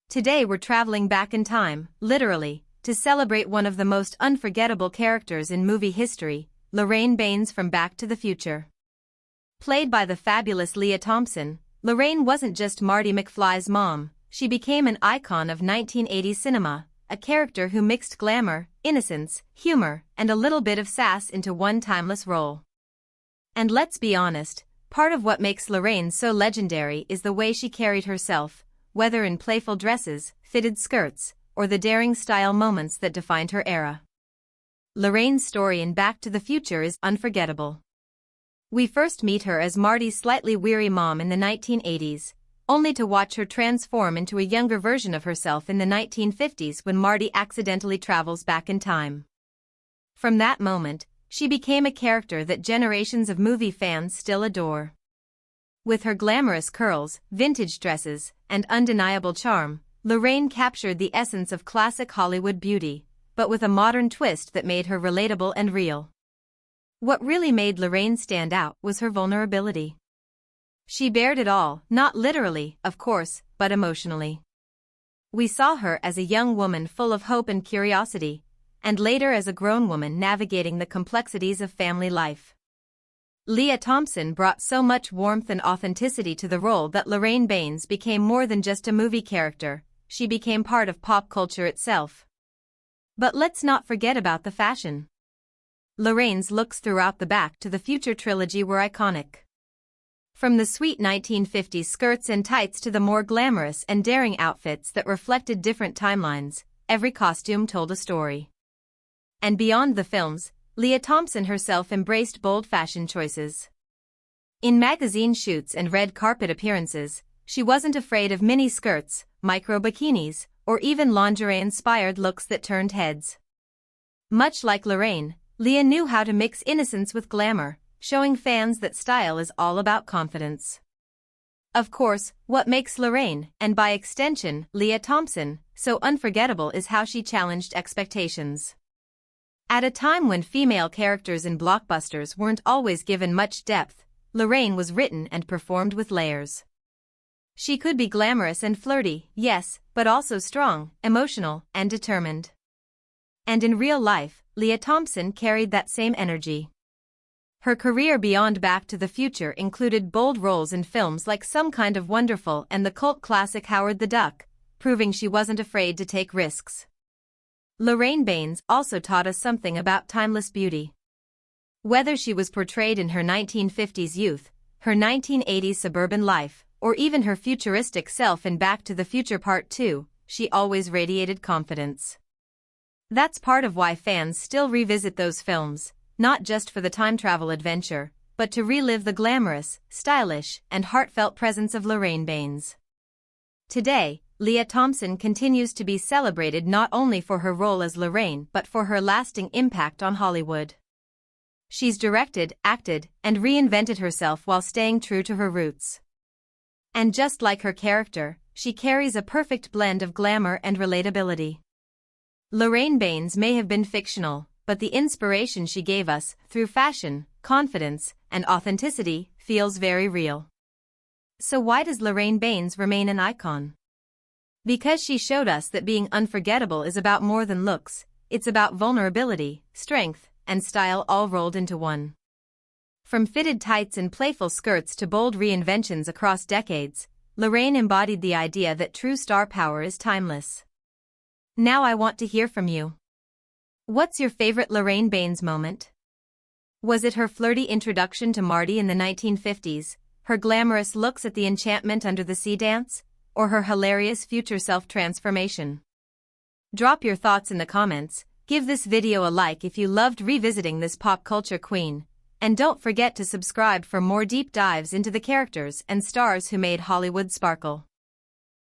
Today we're traveling back in time, literally, to celebrate one of the most unforgettable characters in movie history, Lorraine Baines from Back to the Future. Played by the fabulous Lea Thompson, Lorraine wasn't just Marty McFly's mom, she became an icon of 1980s cinema, a character who mixed glamour, innocence, humor, and a little bit of sass into one timeless role. And let's be honest, part of what makes Lorraine so legendary is the way she carried herself, whether in playful dresses, fitted skirts, or the daring style moments that defined her era. Lorraine's story in Back to the Future is unforgettable. We first meet her as Marty's slightly weary mom in the 1980s, only to watch her transform into a younger version of herself in the 1950s when Marty accidentally travels back in time. From that moment, she became a character that generations of movie fans still adore. With her glamorous curls, vintage dresses, and undeniable charm, Lorraine captured the essence of classic Hollywood beauty, but with a modern twist that made her relatable and real. What really made Lorraine stand out was her vulnerability. She bared it all, not literally, of course, but emotionally. We saw her as a young woman full of hope and curiosity, and later as a grown woman navigating the complexities of family life. Lea Thompson brought so much warmth and authenticity to the role that Lorraine Baines became more than just a movie character, she became part of pop culture itself. But let's not forget about the fashion. Lorraine's looks throughout the Back to the Future trilogy were iconic. From the sweet 1950s skirts and tights to the more glamorous and daring outfits that reflected different timelines, every costume told a story. And beyond the films, Lea Thompson herself embraced bold fashion choices. In magazine shoots and red carpet appearances, she wasn't afraid of mini skirts, micro bikinis, or even lingerie-inspired looks that turned heads. Much like Lorraine, Lea knew how to mix innocence with glamour, showing fans that style is all about confidence. Of course, what makes Lorraine, and by extension, Lea Thompson, so unforgettable is how she challenged expectations. At a time when female characters in blockbusters weren't always given much depth, Lorraine was written and performed with layers. She could be glamorous and flirty, yes, but also strong, emotional, and determined. And in real life, Lea Thompson carried that same energy. Her career beyond Back to the Future included bold roles in films like Some Kind of Wonderful and the cult classic Howard the Duck, proving she wasn't afraid to take risks. Lorraine Baines also taught us something about timeless beauty. Whether she was portrayed in her 1950s youth, her 1980s suburban life, or even her futuristic self in Back to the Future Part 2, she always radiated confidence. That's part of why fans still revisit those films, not just for the time travel adventure, but to relive the glamorous, stylish, and heartfelt presence of Lorraine Baines. Today, Lea Thompson continues to be celebrated not only for her role as Lorraine but for her lasting impact on Hollywood. She's directed, acted, and reinvented herself while staying true to her roots. And just like her character, she carries a perfect blend of glamour and relatability. Lorraine Baines may have been fictional, but the inspiration she gave us, through fashion, confidence, and authenticity, feels very real. So why does Lorraine Baines remain an icon? Because she showed us that being unforgettable is about more than looks, it's about vulnerability, strength, and style all rolled into one. From fitted tights and playful skirts to bold reinventions across decades, Lorraine embodied the idea that true star power is timeless. Now I want to hear from you. What's your favorite Lorraine Baines moment? Was it her flirty introduction to Marty in the 1950s, her glamorous looks at the Enchantment Under the Sea dance, or her hilarious future self-transformation? Drop your thoughts in the comments, give this video a like if you loved revisiting this pop culture queen, and don't forget to subscribe for more deep dives into the characters and stars who made Hollywood sparkle.